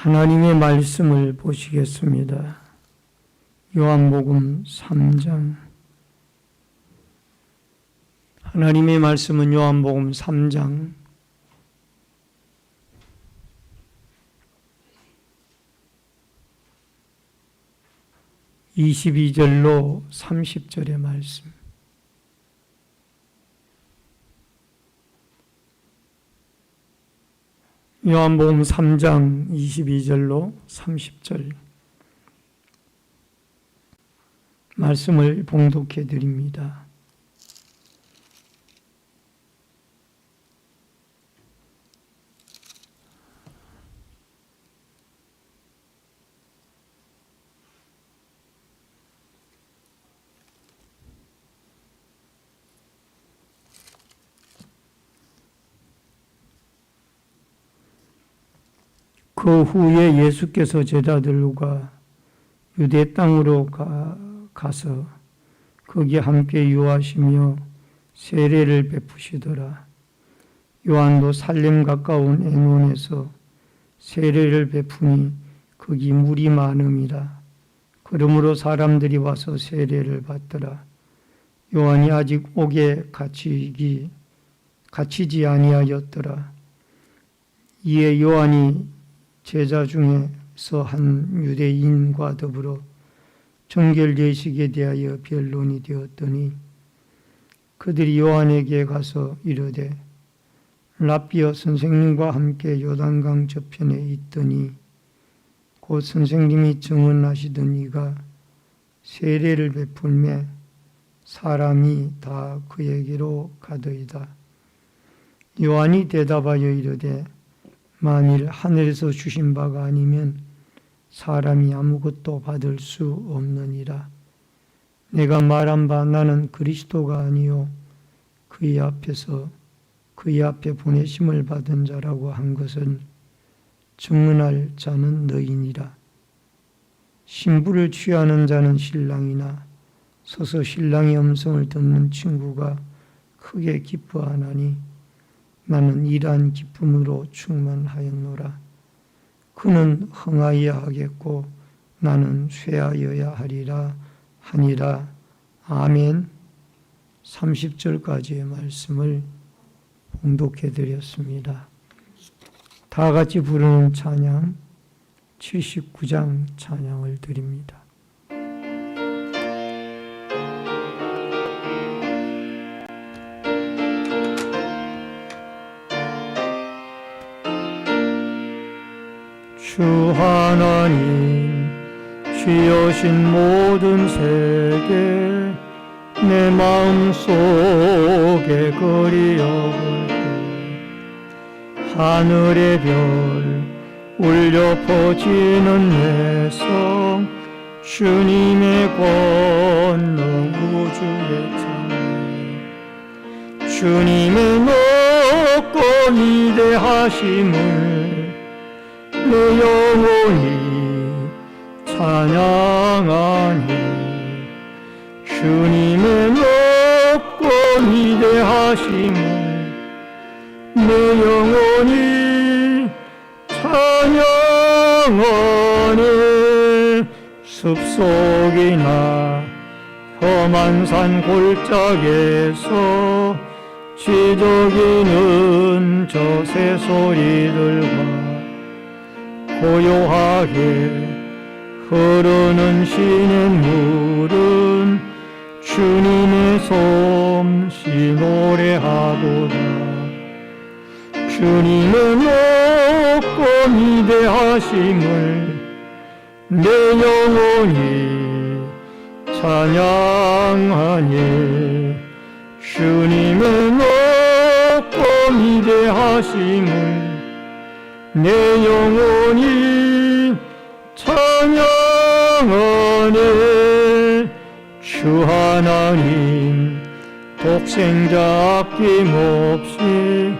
하나님의 말씀을 보시겠습니다. 요한복음 3장. 하나님의 말씀은 요한복음 3장 22절로 30절의 말씀. 요한복음 3장 22절로 30절 말씀을 봉독해 드립니다. 그 후에 예수께서 제자들과 유대 땅으로 가서 거기 함께 유하시며 세례를 베푸시더라. 요한도 살렘 가까운 에논에서 세례를 베푸니 거기 물이 많음이라. 그러므로 사람들이 와서 세례를 받더라. 요한이 아직 옥에 갇히지 아니하였더라. 이에 요한이 제자 중에서 한 유대인과 더불어 정결제식에 대하여 변론이 되었더니 그들이 요한에게 가서 이르되 랍비여, 선생님과 함께 요단강 저편에 있더니 곧 선생님이 증언하시던 이가 세례를 베풀매 사람이 다 그에게로 가더이다. 요한이 대답하여 이르되 만일 하늘에서 주신 바가 아니면 사람이 아무것도 받을 수 없느니라. 내가 말한 바 나는 그리스도가 아니요 그의 앞에 보내심을 받은 자라고 한 것은 증언할 자는 너희니라. 신부를 취하는 자는 신랑이나 서서 신랑의 음성을 듣는 친구가 크게 기뻐하나니 나는 이러한 기쁨으로 충만하였노라. 그는 흥하여야 하겠고 나는 쇠하여야 하리라 하니라. 아멘. 30절까지의 말씀을 봉독해 드렸습니다. 다 같이 부르는 찬양 79장 찬양을 드립니다. 주 하나님, 주여신 모든 세계 내 마음속에 그리워볼 때 하늘의 별 울려 퍼지는 내성 주님의 권능 우주의 찬양 주님의 높고 위대하심을 내 영혼이 찬양하니 주님의 높고 위대하심을 내 영혼이 찬양하니 숲속이나 험한 산 골짜기에서 지저귀는 저 새소리들과 고요하게 흐르는 시냇물은 주님의 솜씨 노래하도다. 주님의 높고 위대하심을 내 영혼이 찬양하니 주님의 높고 위대하심을 내 영혼이 찬양하네. 주 하나님 독생자 아낌없이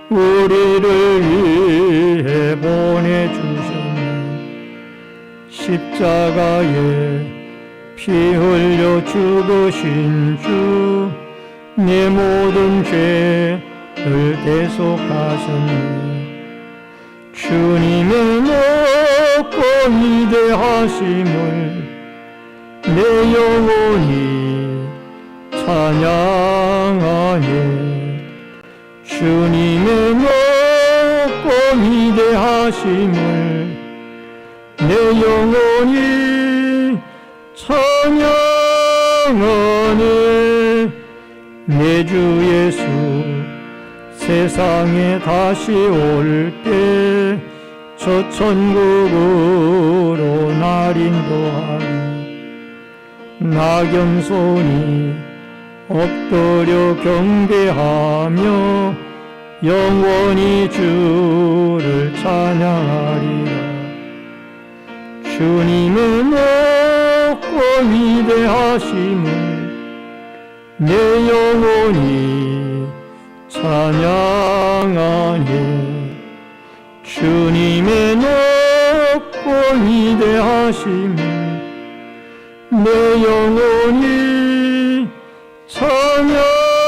우리를 위해 보내주셨네. 십자가에 피 흘려 죽으신 주 내 모든 죄를 대속하셨네. 주님의 하심을 내 영혼이 찬양하네. 내 주 예수 세상에 다시 올 때 저 천국으로 날 인도하리. 나경손이 엎드려 경배하며 영원히 주를 찬양하리라. 주님의 높고 위대하심을 내 영혼이 찬양하네. 주님의 높고 위대하심을 내 영혼이 찬양하네.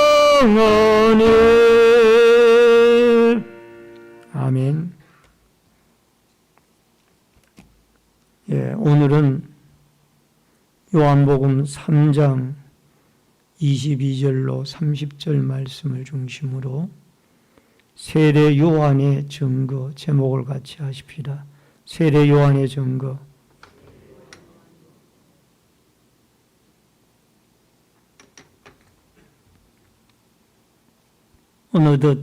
아멘. 오늘은 요한복음 3장 22절로 30절 말씀을 중심으로 세례 요한의 증거 제목을 같이 하십시다. 세례 요한의 증거. 어느덧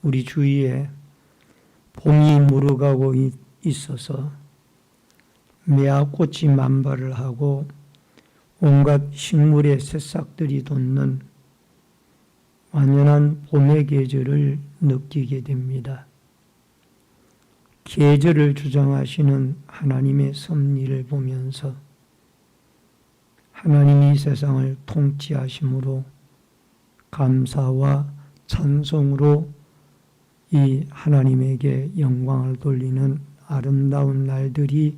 우리 주위에 봄이 무르가고 있어서 매화꽃이 만발을 하고 온갖 식물의 새싹들이 돋는 완연한 봄의 계절을 느끼게 됩니다. 계절을 주장하시는 하나님의 섭리를 보면서 하나님이 세상을 통치하심으로 감사와 찬송으로 이 하나님에게 영광을 돌리는 아름다운 날들이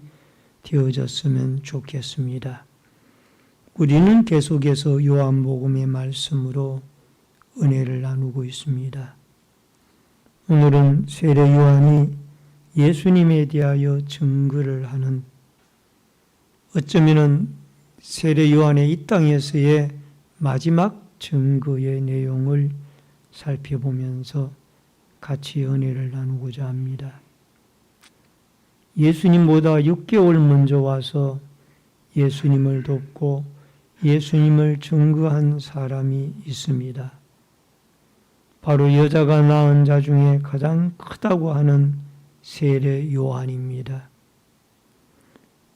되어졌으면 좋겠습니다. 우리는 계속해서 요한복음의 말씀으로 은혜를 나누고 있습니다. 오늘은 세례 요한이 예수님에 대하여 증거를 하는, 어쩌면은 세례 요한의 이 땅에서의 마지막 증거의 내용을 살펴보면서 같이 은혜를 나누고자 합니다. 예수님보다 6개월 먼저 와서 예수님을 돕고 예수님을 증거한 사람이 있습니다. 바로 여자가 낳은 자 중에 가장 크다고 하는 세례 요한입니다.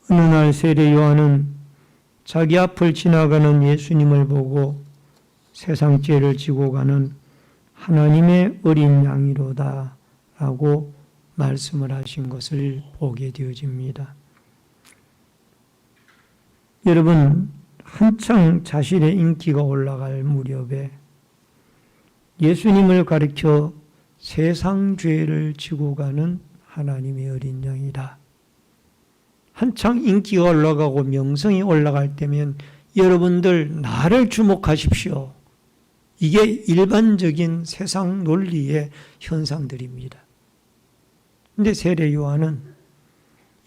어느 날 세례 요한은 자기 앞을 지나가는 예수님을 보고 세상 죄를 지고 가는 하나님의 어린 양이로다 라고 말씀을 하신 것을 보게 되어집니다. 여러분, 한창 자신의 인기가 올라갈 무렵에 예수님을 가리켜 세상 죄를 지고 가는 하나님의 어린 양이다. 한창 인기가 올라가고 명성이 올라갈 때면 여러분들 나를 주목하십시오. 이게 일반적인 세상 논리의 현상들입니다. 근데 세례 요한은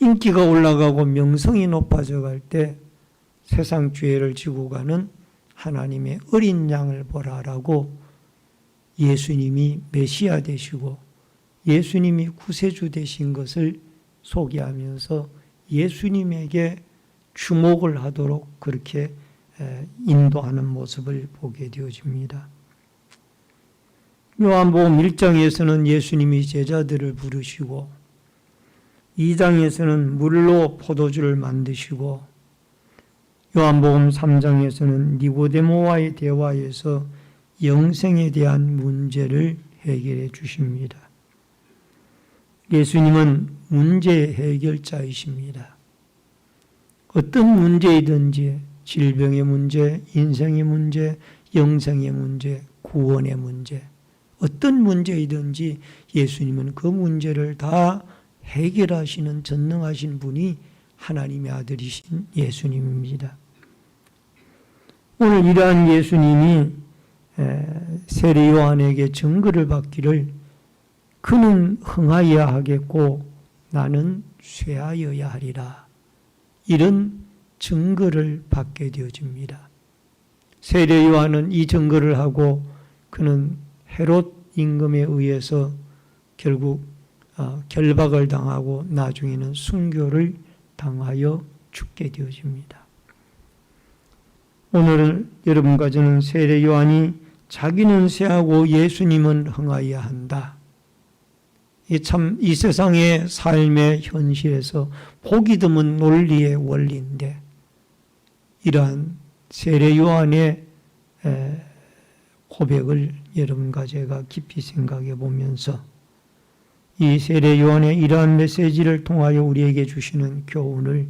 인기가 올라가고 명성이 높아져 갈 때 세상 죄를 지고 가는 하나님의 어린 양을 보라라고 예수님이 메시아 되시고 예수님이 구세주 되신 것을 소개하면서 예수님에게 주목을 하도록 그렇게 인도하는 모습을 보게 되어집니다. 요한복음 1장에서는 예수님이 제자들을 부르시고 2장에서는 물로 포도주를 만드시고 요한복음 3장에서는 니고데모와의 대화에서 영생에 대한 문제를 해결해 주십니다. 예수님은 문제 해결자이십니다. 어떤 문제이든지 질병의 문제, 인생의 문제, 영생의 문제, 구원의 문제, 어떤 문제이든지 예수님은 그 문제를 다 해결하시는 전능하신 분이 하나님의 아들이신 예수님입니다. 오늘 이러한 예수님이 세례 요한에게 증거를 받기를 그는 흥하여야 하겠고 나는 쇠하여야 하리라. 이런 증거를 받게 되어집니다. 세례 요한은 이 증거를 하고 그는 헤롯 임금에 의해서 결국 결박을 당하고 나중에는 순교를 당하여 죽게 되어집니다. 오늘 여러분과 저는 세례 요한이 자기는 세하고 예수님은 흥하여야 한다. 이 세상의 삶의 현실에서 보기 드문 논리의 원리인데, 이러한 세례 요한의 고백을 여러분과 제가 깊이 생각해 보면서 이 세례 요한의 이러한 메시지를 통하여 우리에게 주시는 교훈을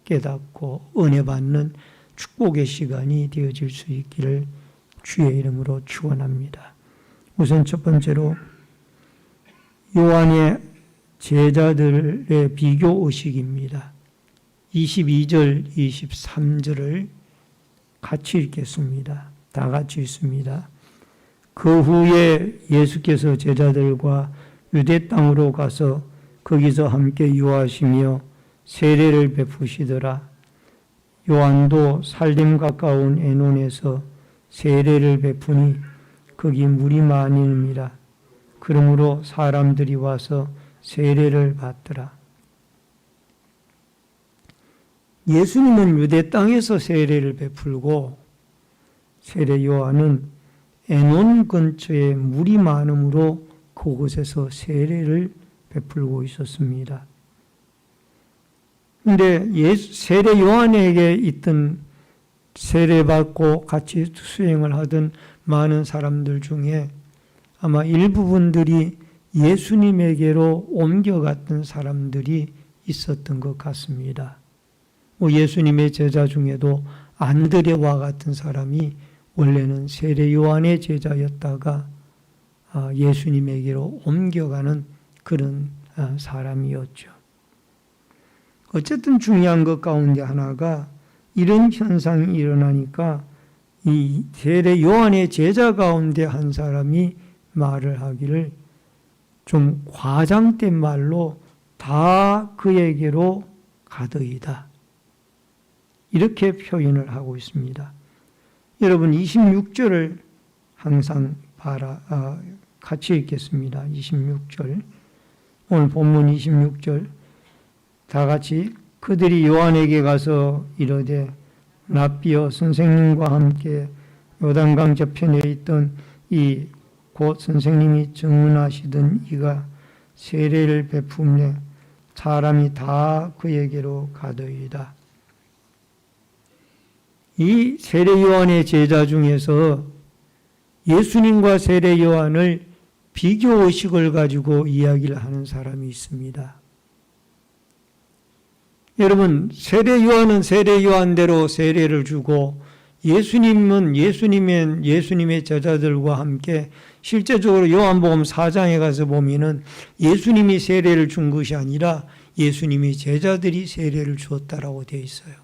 깨닫고 은혜 받는 축복의 시간이 되어질 수 있기를 주의 이름으로 축원합니다. 우선 첫 번째로 요한의 제자들의 비교 의식입니다. 22절, 23절을 같이 읽겠습니다. 다 같이 읽습니다. 그 후에 예수께서 제자들과 유대 땅으로 가서 거기서 함께 유하시며 세례를 베푸시더라. 요한도 살림 가까운 에논에서 세례를 베푸니 거기 물이 많음이라. 그러므로 사람들이 와서 세례를 받더라. 예수님은 유대 땅에서 세례를 베풀고 세례 요한은 에논 근처에 물이 많음으로 그곳에서 세례를 베풀고 있었습니다. 그런데 세례 요한에게 있던 세례받고 같이 수행을 하던 많은 사람들 중에 아마 일부분들이 예수님에게로 옮겨갔던 사람들이 있었던 것 같습니다. 예수님의 제자 중에도 안드레와 같은 사람이 원래는 세례 요한의 제자였다가 예수님에게로 옮겨가는 그런 사람이었죠. 어쨌든 중요한 것 가운데 하나가 이런 현상이 일어나니까 이 세례 요한의 제자 가운데 한 사람이 말을 하기를 좀 과장된 말로 다 그에게로 가더이다. 이렇게 표현을 하고 있습니다. 여러분 26절을 항상 같이 읽겠습니다. 26절. 오늘 본문 26절 다 같이 그들이 요한에게 가서 이르되 랍비여 선생님과 함께 요단강 저편에 있던 이 곧 선생님이 증언하시던 이가 세례를 베품매 사람이 다 그에게로 가더이다. 이 세례 요한의 제자 중에서 예수님과 세례 요한을 비교 의식을 가지고 이야기를 하는 사람이 있습니다. 여러분, 세례 요한은 세례 요한대로 세례를 주고 예수님은 예수님의 제자들과 함께 실제적으로 요한복음 4장에 가서 보면은 예수님이 세례를 준 것이 아니라 예수님의 제자들이 세례를 주었다라고 되어 있어요.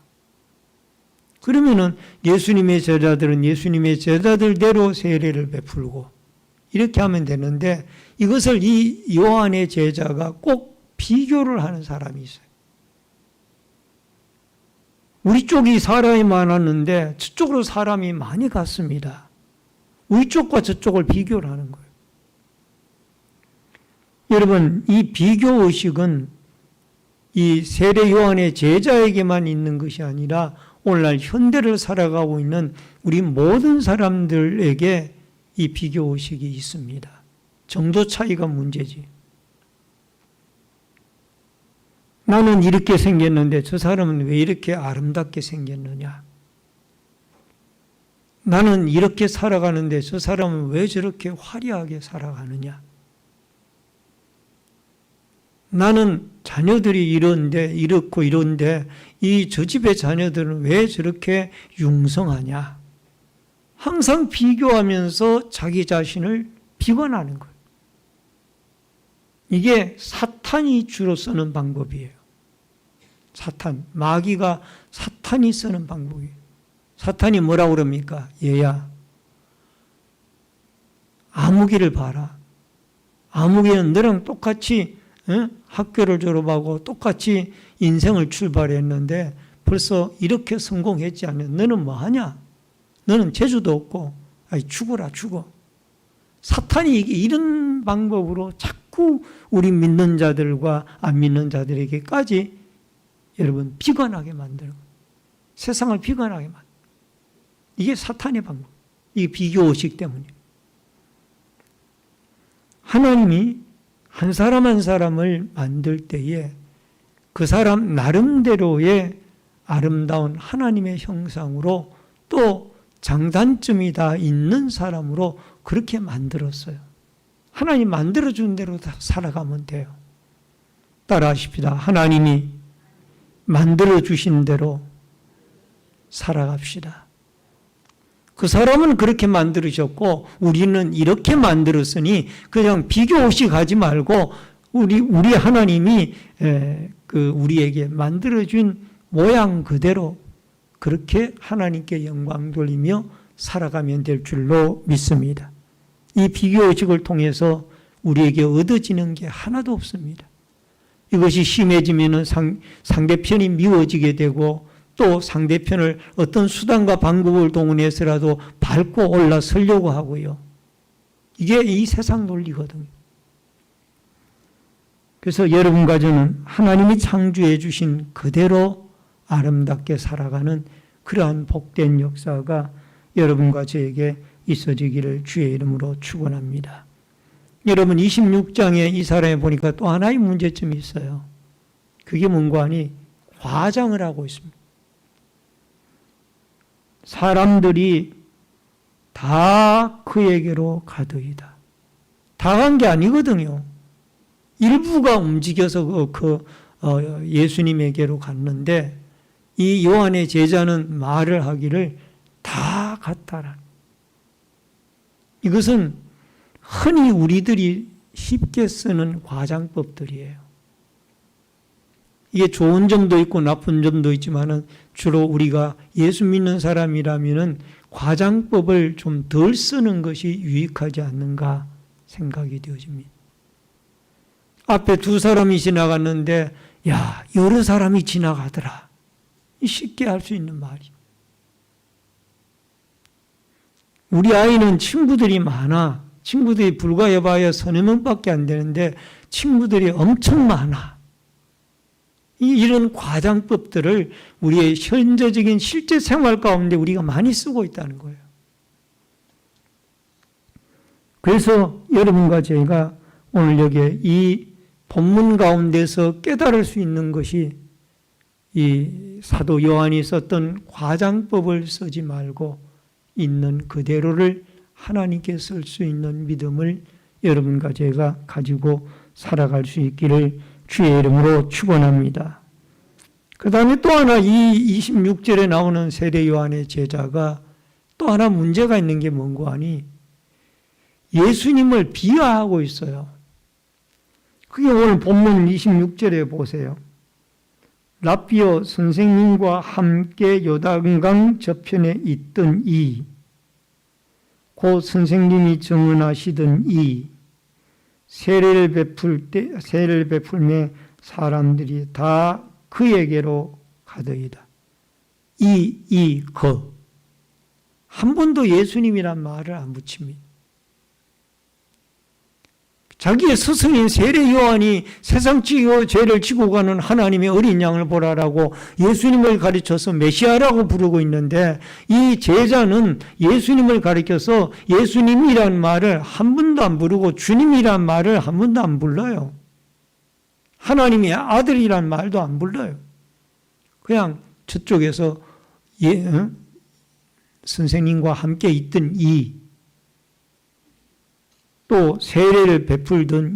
그러면은 예수님의 제자들은 예수님의 제자들대로 세례를 베풀고 이렇게 하면 되는데 이것을 이 요한의 제자가 꼭 비교를 하는 사람이 있어요. 우리 쪽이 사람이 많았는데 저쪽으로 사람이 많이 갔습니다. 우리 쪽과 저쪽을 비교를 하는 거예요. 여러분, 이 비교의식은 이 세례 요한의 제자에게만 있는 것이 아니라 오늘날 현대를 살아가고 있는 우리 모든 사람들에게 이 비교의식이 있습니다. 정도 차이가 문제지. 나는 이렇게 생겼는데 저 사람은 왜 이렇게 아름답게 생겼느냐? 나는 이렇게 살아가는데 저 사람은 왜 저렇게 화려하게 살아가느냐? 나는 자녀들이 이렇고 이런데 저 집의 자녀들은 왜 저렇게 융성하냐? 항상 비교하면서 자기 자신을 비관하는 거예요. 이게 사탄이 주로 쓰는 방법이에요. 마귀가 사탄이 쓰는 방법이에요. 사탄이 뭐라고 그럽니까? 얘야, 아무개를 봐라. 아무개는 너랑 똑같이 학교를 졸업하고 똑같이 인생을 출발했는데 벌써 이렇게 성공했지 않냐? 너는 뭐 하냐? 너는 재주도 없고 죽어라 죽어. 사탄이 이런 방법으로 자꾸 자꾸 우리 믿는 자들과 안 믿는 자들에게까지 여러분 비관하게 만들고 세상을 비관하게 만들고 이게 사탄의 방법. 이게 비교의식 때문이에요. 하나님이 한 사람 한 사람을 만들 때에 그 사람 나름대로의 아름다운 하나님의 형상으로 또 장단점이 다 있는 사람으로 그렇게 만들었어요. 하나님 만들어준 대로 다 살아가면 돼요. 따라하십시다. 하나님이 만들어주신 대로 살아갑시다. 그 사람은 그렇게 만들으셨고 우리는 이렇게 만들었으니 그냥 비교의식 하지 말고 우리 하나님이 우리에게 만들어준 모양 그대로 그렇게 하나님께 영광 돌리며 살아가면 될 줄로 믿습니다. 이 비교의식을 통해서 우리에게 얻어지는 게 하나도 없습니다. 이것이 심해지면 상대편이 미워지게 되고 또 상대편을 어떤 수단과 방법을 동원해서라도 밟고 올라서려고 하고요. 이게 이 세상 논리거든요. 그래서 여러분과 저는 하나님이 창조해 주신 그대로 아름답게 살아가는 그러한 복된 역사가 여러분과 저에게 있어지기를 주의 이름으로 축원합니다. 여러분 26장에 이 사람에 보니까 또 하나의 문제점이 있어요. 그게 뭔가 하니 과장을 하고 있습니다. 사람들이 다 그에게로 가더이다. 다 간 게 아니거든요. 일부가 움직여서 예수님에게로 갔는데 이 요한의 제자는 말을 하기를 다 갔다라. 이것은 흔히 우리들이 쉽게 쓰는 과장법들이에요. 이게 좋은 점도 있고 나쁜 점도 있지만은 주로 우리가 예수 믿는 사람이라면은 과장법을 좀 덜 쓰는 것이 유익하지 않는가 생각이 되어집니다. 앞에 두 사람이 지나갔는데 야, 여러 사람이 지나가더라. 쉽게 할 수 있는 말이죠. 우리 아이는 친구들이 많아. 친구들이 불과 해봐야 서너 명밖에 안 되는데 친구들이 엄청 많아. 이런 과장법들을 우리의 현저적인 실제 생활 가운데 우리가 많이 쓰고 있다는 거예요. 그래서 여러분과 저희가 오늘 여기에 이 본문 가운데서 깨달을 수 있는 것이 이 사도 요한이 썼던 과장법을 쓰지 말고 있는 그대로를 하나님께 쓸 수 있는 믿음을 여러분과 제가 가지고 살아갈 수 있기를 주의 이름으로 축원합니다. 그 다음에 또 하나 이 26절에 나오는 세례 요한의 제자가 또 하나 문제가 있는 게 뭔고 하니 예수님을 비하하고 있어요. 그게 오늘 본문 26절에 보세요. 랍비여 선생님과 함께 요단강 저편에 있던 곧 선생님이 증언하시던 세례를 베풀매 사람들이 다 그에게로 가더이다. 한 번도 예수님이란 말을 안 붙입니다. 자기의 스승인 세례 요한이 세상 죄를 지고 가는 하나님의 어린 양을 보라라고 예수님을 가르쳐서 메시아라고 부르고 있는데 이 제자는 예수님을 가르쳐서 예수님이란 말을 한 번도 안 부르고 주님이란 말을 한 번도 안 불러요. 하나님의 아들이란 말도 안 불러요. 그냥 저쪽에서 선생님과 함께 있던 또 세례를 베풀던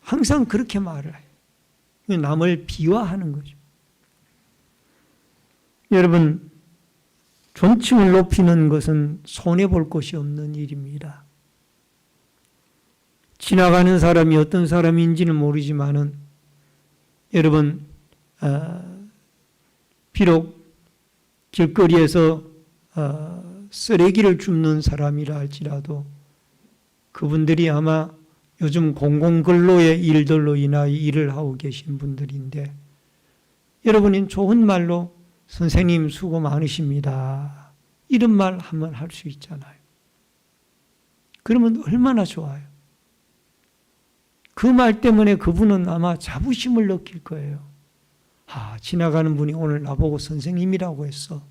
항상 그렇게 말을 해요. 남을 비하하는 거죠. 여러분, 존칭을 높이는 것은 손해볼 것이 없는 일입니다. 지나가는 사람이 어떤 사람인지는 모르지만은 여러분, 비록 길거리에서 쓰레기를 줍는 사람이라 할지라도 그분들이 아마 요즘 공공근로의 일들로 인하여 일을 하고 계신 분들인데 여러분이 좋은 말로 선생님 수고 많으십니다. 이런 말 한번 할 수 있잖아요. 그러면 얼마나 좋아요. 그 말 때문에 그분은 아마 자부심을 느낄 거예요. 지나가는 분이 오늘 나보고 선생님이라고 했어.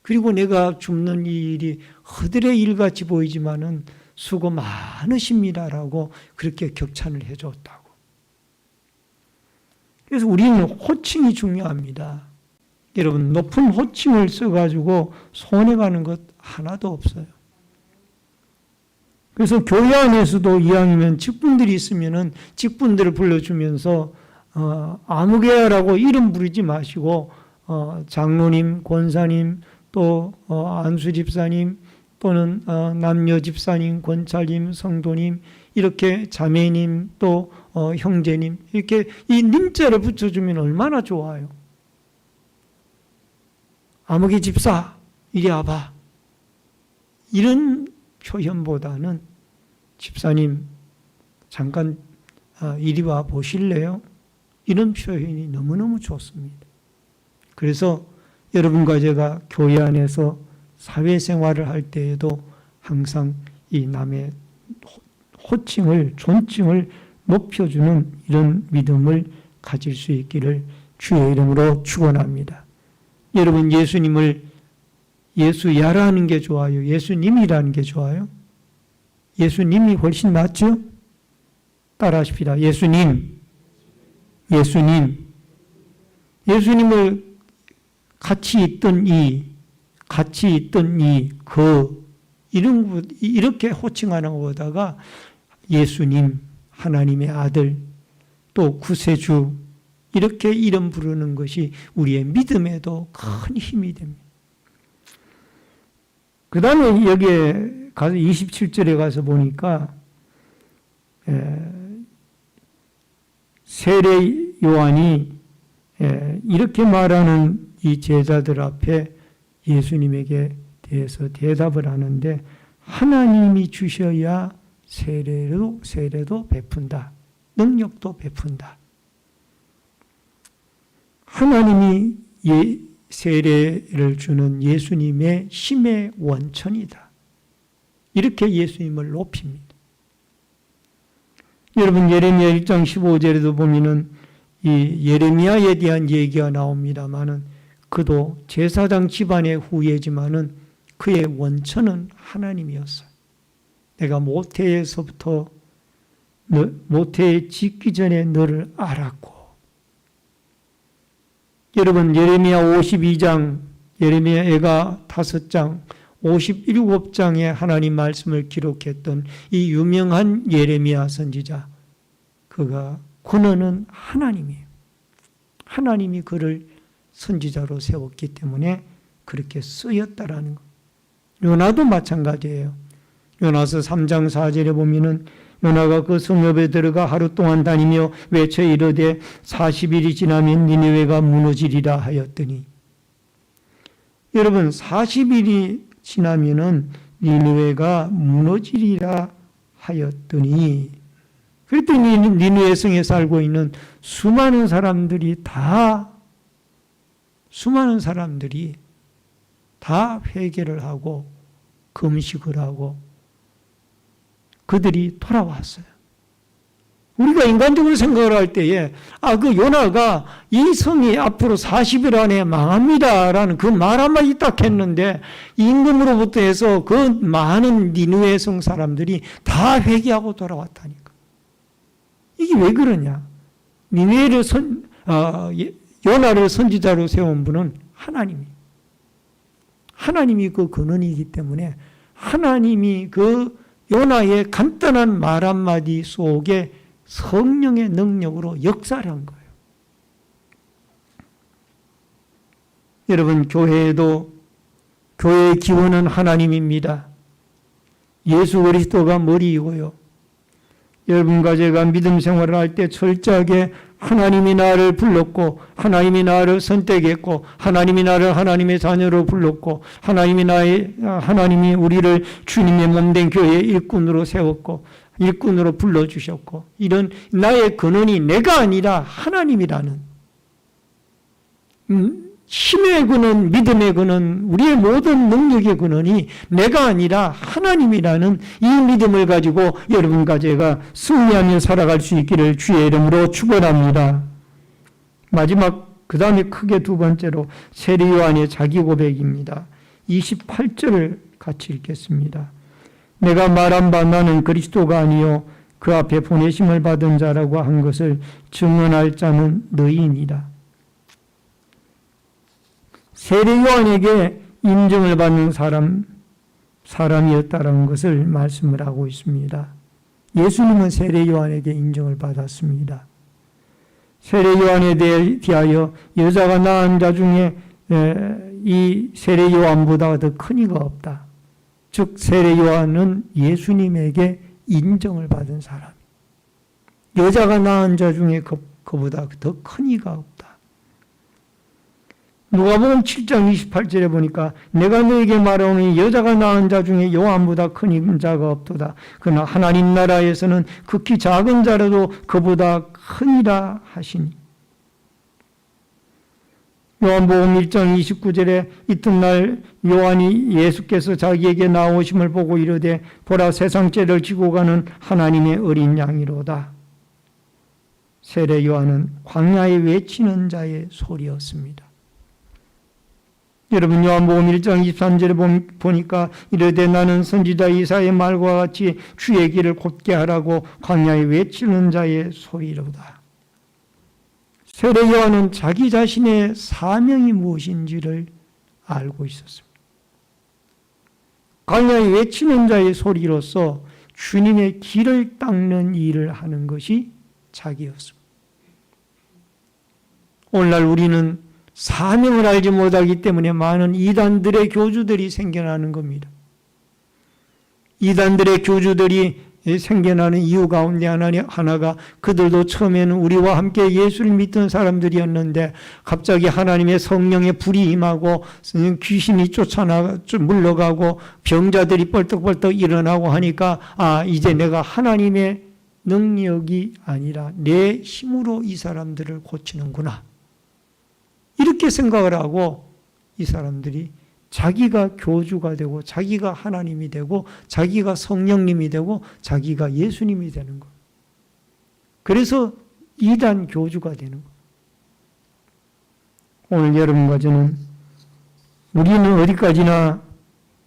그리고 내가 줍는 이 일이 허들의 일같이 보이지만은 수고 많으십니다라고 그렇게 격찬을 해줬다고. 그래서 우리는 호칭이 중요합니다. 여러분, 높은 호칭을 써가지고 손해가는 것 하나도 없어요. 그래서 교회 안에서도 이왕이면 직분들이 있으면은 직분들을 불러주면서 아무개라고 이름 부르지 마시고 장로님, 권사님, 또 안수 집사님, 또는 남녀 집사님, 권찰님, 성도님, 이렇게 자매님, 또 형제님, 이렇게 이 님자를 붙여주면 얼마나 좋아요. 아무개 집사, 이리 와봐. 이런 표현보다는 집사님, 잠깐 이리 와 보실래요? 이런 표현이 너무너무 좋습니다. 그래서 여러분과 제가 교회 안에서 사회생활을 할 때에도 항상 이 남의 호칭을, 존칭을 높여주는 이런 믿음을 가질 수 있기를 주의 이름으로 축원합니다. 여러분, 예수님을 예수야라 하는 게 좋아요? 예수님이라는 게 좋아요? 예수님이 훨씬 낫죠? 따라하십시다. 예수님. 예수님을 같이 있던 이렇게 호칭하는 것보다가 예수님, 하나님의 아들, 또 구세주, 이렇게 이름 부르는 것이 우리의 믿음에도 큰 힘이 됩니다. 그 다음에 여기에 가서 27절에 가서 보니까 세례 요한이 이렇게 말하는 이 제자들 앞에 예수님에게 대해서 대답을 하는데, 하나님이 주셔야 세례도 베푼다. 능력도 베푼다. 하나님이 세례를 주는 예수님의 힘의 원천이다. 이렇게 예수님을 높입니다. 여러분, 예레미야 1장 15절에도 보면은 이 예레미야에 대한 얘기가 나옵니다만은 그도 제사장 집안의 후예지만은 그의 원천은 하나님이었어요. 내가 모태에서부터 모태에 짓기 전에 너를 알았고. 여러분, 예레미야 52장, 예레미야가 5장, 57장의 하나님 말씀을 기록했던 이 유명한 예레미야 선지자, 그가 근원은 하나님이에요. 하나님이 그를 선지자로 세웠기 때문에 그렇게 쓰였다라는 것. 요나도 마찬가지예요. 요나서 3장 4절에 보면은 요나가 그 성읍에 들어가 하루 동안 다니며 외쳐 이르되 40일이 지나면 니느웨가 무너지리라 하였더니, 여러분, 40일이 지나면은 니느웨가 무너지리라 하였더니, 그랬더니 니느웨 성에 살고 있는 수많은 사람들이 다 회개를 하고 금식을 하고 그들이 돌아왔어요. 우리가 인간적으로 생각을 할 때에 그 요나가 이 성이 앞으로 40일 안에 망합니다라는 그 말 한마디 딱 했는데 임금으로부터 해서 그 많은 니느웨 성 사람들이 다 회개하고 돌아왔다니까. 이게 왜 그러냐? 니느웨를 요나를 선지자로 세운 분은 하나님이 그 근원이기 때문에 하나님이 그 요나의 간단한 말 한마디 속에 성령의 능력으로 역사를 한 거예요. 여러분, 교회의 기원은 하나님입니다. 예수 그리스도가 머리이고요. 여러분과 제가 믿음 생활을 할 때 철저하게 하나님이 나를 불렀고, 하나님이 나를 선택했고, 하나님이 나를 하나님의 자녀로 불렀고, 하나님이 우리를 주님의 몸된 교회의 일꾼으로 세웠고, 일꾼으로 불러주셨고, 이런 나의 근원이 내가 아니라 하나님이라는, 힘의 근원, 믿음의 근원, 우리의 모든 능력의 근원이 내가 아니라 하나님이라는 이 믿음을 가지고 여러분과 제가 승리하며 살아갈 수 있기를 주의 이름으로 축원합니다. 마지막 그 다음에 크게 두 번째로 세례 요한의 자기 고백입니다. 28절을 같이 읽겠습니다. 내가 말한 바 나는 그리스도가 아니요 그 앞에 보내심을 받은 자라고 한 것을 증언할 자는 너희니라. 세례 요한에게 인정을 받는 사람이었다는 것을 말씀을 하고 있습니다. 예수님은 세례 요한에게 인정을 받았습니다. 세례 요한에 대하여 여자가 낳은 자 중에 이 세례 요한보다 더 큰 이가 없다. 즉 세례 요한은 예수님에게 인정을 받은 사람. 여자가 낳은 자 중에 그보다 더 큰 이가 없다. 누가복음 7장 28절에 보니까 내가 너에게 말하오니 여자가 낳은 자 중에 요한보다 큰 자가 없도다. 그러나 하나님 나라에서는 극히 작은 자라도 그보다 크니라 하시니. 요한복음 1장 29절에 이튿날 요한이 예수께서 자기에게 나오심을 보고 이르되 보라 세상 죄를 지고 가는 하나님의 어린 양이로다. 세례 요한은 광야에 외치는 자의 소리였습니다. 여러분 요한복음 1장 23절에 보니까 이르되 나는 선지자 이사야의 말과 같이 주의 길을 곧게 하라고 광야에 외치는 자의 소리로다. 세례 요한은 자기 자신의 사명이 무엇인지를 알고 있었습니다. 광야에 외치는 자의 소리로서 주님의 길을 닦는 일을 하는 것이 자기였습니다. 오늘날 우리는 사명을 알지 못하기 때문에 많은 이단들의 교주들이 생겨나는 겁니다. 이단들의 교주들이 생겨나는 이유 가운데 하나가 그들도 처음에는 우리와 함께 예수를 믿던 사람들이었는데 갑자기 하나님의 성령의 불이 임하고 귀신이 물러가고 병자들이 뻘떡뻘떡 일어나고 하니까 이제 내가 하나님의 능력이 아니라 내 힘으로 이 사람들을 고치는구나. 이렇게 생각을 하고 이 사람들이 자기가 교주가 되고 자기가 하나님이 되고 자기가 성령님이 되고 자기가 예수님이 되는 것. 그래서 이단 교주가 되는 것. 오늘 여러분과 저는 우리는 어디까지나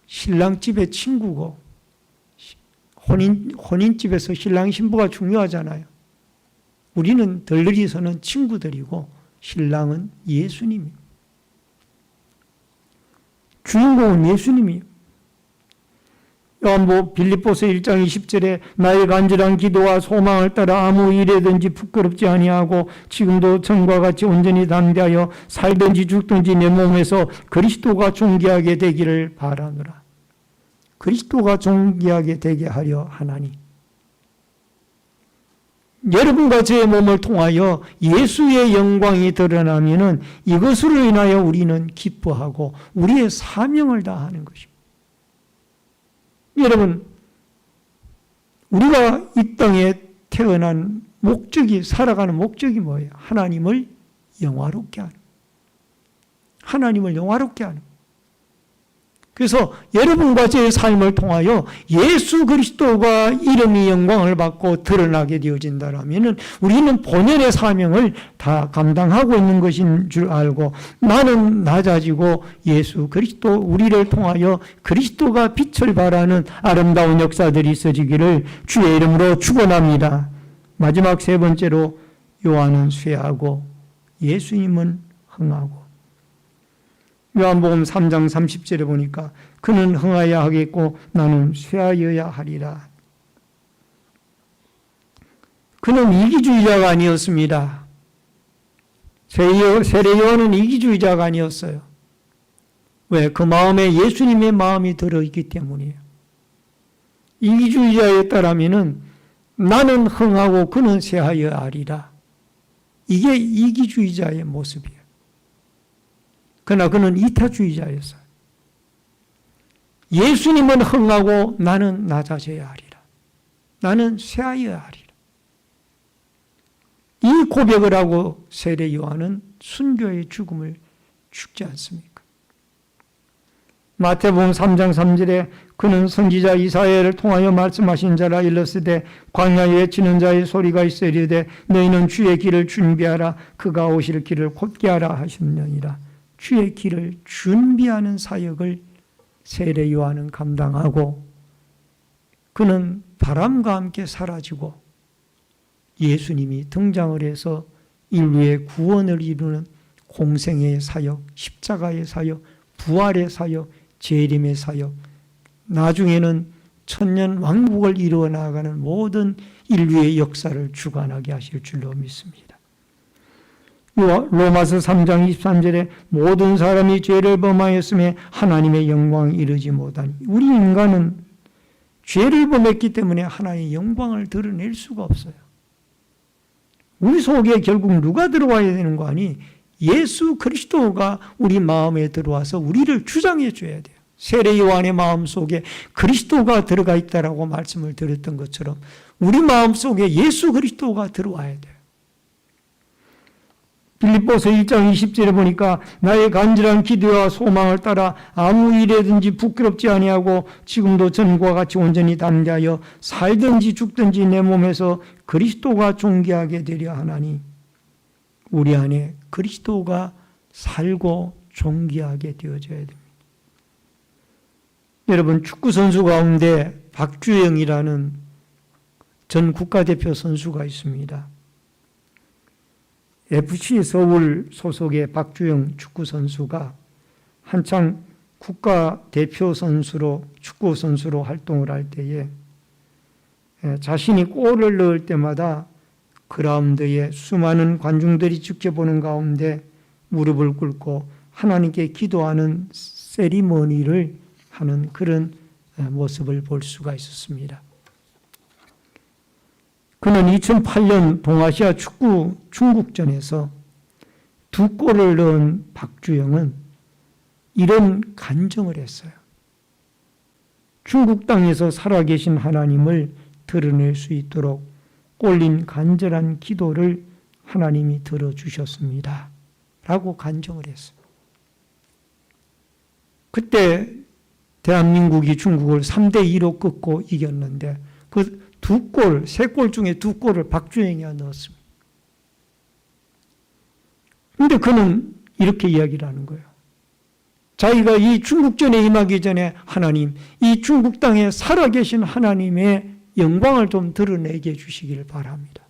신랑집의 친구고 혼인집에서 신랑 신부가 중요하잖아요. 우리는 덜러리서는 친구들이고 신랑은 예수님이에요. 주인공은 예수님이에요. 빌립보서 1장 20절에 나의 간절한 기도와 소망을 따라 아무 일에든지 부끄럽지 아니하고 지금도 전과 같이 온전히 담대하여 살든지 죽든지 내 몸에서 그리스도가 존귀하게 되기를 바라노라. 그리스도가 존귀하게 되게 하려 하나니. 여러분과 저의 몸을 통하여 예수의 영광이 드러나면은 이것으로 인하여 우리는 기뻐하고 우리의 사명을 다하는 것입니다. 여러분, 우리가 이 땅에 태어난 목적이, 살아가는 목적이 뭐예요? 하나님을 영화롭게 하는. 하나님을 영화롭게 하는. 그래서 여러분과 제 삶을 통하여 예수 그리스도가 이름이 영광을 받고 드러나게 되어진다면 우리는 본연의 사명을 다 감당하고 있는 것인 줄 알고 나는 낮아지고 예수 그리스도 우리를 통하여 그리스도가 빛을 발하는 아름다운 역사들이 있어지기를 주의 이름으로 축원합니다. 마지막 세 번째로 요한은 쇠하고 예수님은 흥하고. 요한복음 3장 30절에 보니까 그는 흥하여야 하겠고 나는 쇠하여야 하리라. 그는 이기주의자가 아니었습니다. 세례 요한은 이기주의자가 아니었어요. 왜? 그 마음에 예수님의 마음이 들어있기 때문이에요. 이기주의자였다라면 나는 흥하고 그는 쇠하여야 하리라. 이게 이기주의자의 모습이에요. 그러나 그는 이타주의자였어요. 예수님은 흥하고 나는 낮아져야 하리라. 나는 쇠하여야 하리라. 이 고백을 하고 세례 요한은 순교의 죽음을 죽지 않습니까? 마태복음 3장 3절에 그는 선지자 이사야를 통하여 말씀하신 자라 일렀으되 광야에 외치는 자의 소리가 있으리되 너희는 주의 길을 준비하라 그가 오실 길을 곧게 하라 하셨느니라. 주의 길을 준비하는 사역을 세례 요한은 감당하고 그는 바람과 함께 사라지고 예수님이 등장을 해서 인류의 구원을 이루는 공생의 사역, 십자가의 사역, 부활의 사역, 재림의 사역, 나중에는 천년 왕국을 이루어 나가는 모든 인류의 역사를 주관하게 하실 줄로 믿습니다. 로마서 3장 23절에 모든 사람이 죄를 범하였음에 하나님의 영광을 이루지 못하니 우리 인간은 죄를 범했기 때문에 하나님의 영광을 드러낼 수가 없어요. 우리 속에 결국 누가 들어와야 되는 거 아니? 예수 그리스도가 우리 마음에 들어와서 우리를 주장해 줘야 돼요. 세례 요한의 마음속에 그리스도가 들어가 있다라고 말씀을 드렸던 것처럼 우리 마음속에 예수 그리스도가 들어와야 돼요. 빌립보서 1장 20절에 보니까 나의 간절한 기도와 소망을 따라 아무 일에든지 부끄럽지 아니하고 지금도 전과 같이 온전히 담대하여 살든지 죽든지 내 몸에서 그리스도가 존귀하게 되려 하나니 우리 안에 그리스도가 살고 존귀하게 되어져야 됩니다. 여러분 축구선수 가운데 박주영이라는 전 국가대표 선수가 있습니다. FC 서울 소속의 박주영 축구선수가 한창 국가대표 선수로 축구선수로 활동을 할 때에 자신이 골을 넣을 때마다 그라운드에 수많은 관중들이 지켜보는 가운데 무릎을 꿇고 하나님께 기도하는 세리머니를 하는 그런 모습을 볼 수가 있었습니다. 그는 2008년 동아시아 축구 중국전에서 2골을 넣은 박주영은 이런 간증을 했어요. 중국 땅에서 살아계신 하나님을 드러낼 수 있도록 꼴린 간절한 기도를 하나님이 들어주셨습니다. 라고 간증을 했어요. 그때 대한민국이 중국을 3대2로 꺾고 이겼는데 그 2골, 3골 중에 2골을 박주영이 넣었습니다. 그런데 그는 이렇게 이야기를 하는 거예요. 자기가 이 중국전에 임하기 전에 하나님, 이 중국 땅에 살아계신 하나님의 영광을 좀 드러내게 해주시기를 바랍니다.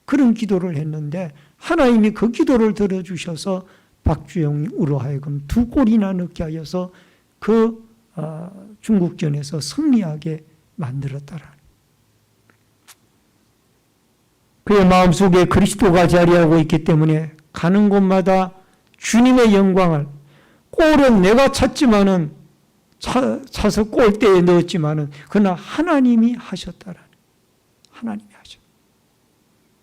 그런 기도를 했는데 하나님이 그 기도를 들어주셔서 박주영으로 하여금 2골이나 넣게 하여서 그 중국전에서 승리하게 만들었다라는. 그의 마음속에 그리스도가 자리하고 있기 때문에 가는 곳마다 주님의 영광을, 골은 내가 찼지만은 차서 골대에 넣었지만은 그러나 하나님이 하셨다라는. 하나님이 하셨다.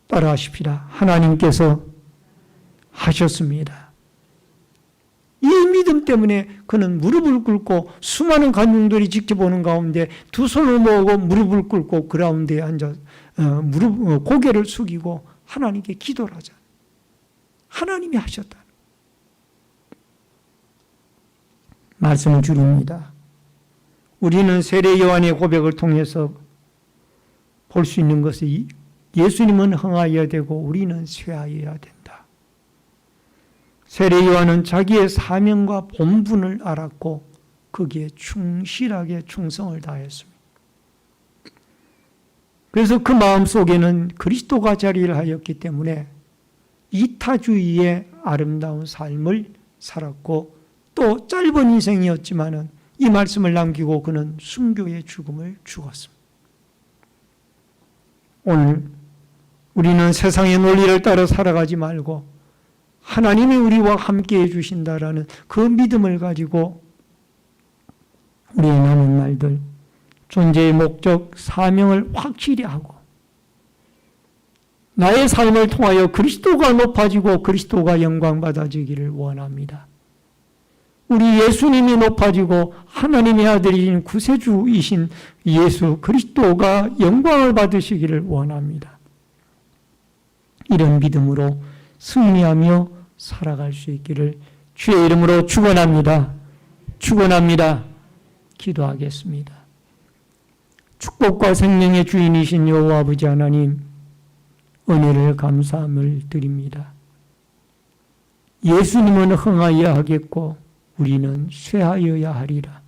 따라하십시다. 하나님께서 하셨습니다. 이 믿음 때문에 그는 무릎을 꿇고 수많은 관중들이 지켜보는 가운데 두 손을 모으고 무릎을 꿇고 그라운드에 앉아 고개를 숙이고 하나님께 기도를 하자. 하나님이 하셨다. 말씀을 줄입니다. 우리는 세례 요한의 고백을 통해서 볼 수 있는 것이 예수님은 흥하여야 되고 우리는 쇠하여야 된다. 세례 요한은 자기의 사명과 본분을 알았고 거기에 충실하게 충성을 다했습니다. 그래서 그 마음속에는 그리스도가 자리를 하였기 때문에 이타주의의 아름다운 삶을 살았고 또 짧은 인생이었지만은 이 말씀을 남기고 그는 순교의 죽음을 죽었습니다. 오늘 우리는 세상의 논리를 따라 살아가지 말고 하나님이 우리와 함께 해주신다라는 그 믿음을 가지고 우리의 남은 날들 존재의 목적, 사명을 확실히 하고 나의 삶을 통하여 그리스도가 높아지고 그리스도가 영광받아지기를 원합니다. 우리 예수님이 높아지고 하나님의 아들이신 구세주이신 예수 그리스도가 영광을 받으시기를 원합니다. 이런 믿음으로 승리하며 살아갈 수 있기를 주의 이름으로 축원합니다. 축원합니다. 기도하겠습니다. 축복과 생명의 주인이신 여호와 아버지 하나님, 은혜를 감사함을 드립니다. 예수님은 흥하여야 하겠고 우리는 쇠하여야 하리라.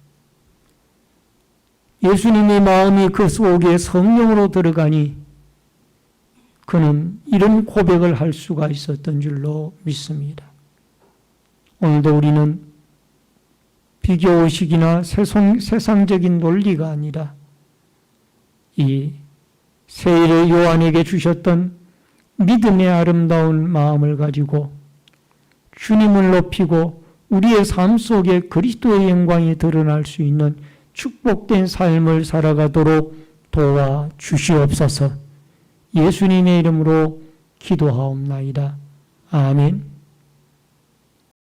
예수님의 마음이 그 속에 성령으로 들어가니 그는 이런 고백을 할 수가 있었던 줄로 믿습니다. 오늘도 우리는 비교의식이나 세상적인 논리가 아니라 이 세일의 요한에게 주셨던 믿음의 아름다운 마음을 가지고 주님을 높이고 우리의 삶 속에 그리스도의 영광이 드러날 수 있는 축복된 삶을 살아가도록 도와 주시옵소서. 예수님의 이름으로 기도하옵나이다. 아멘.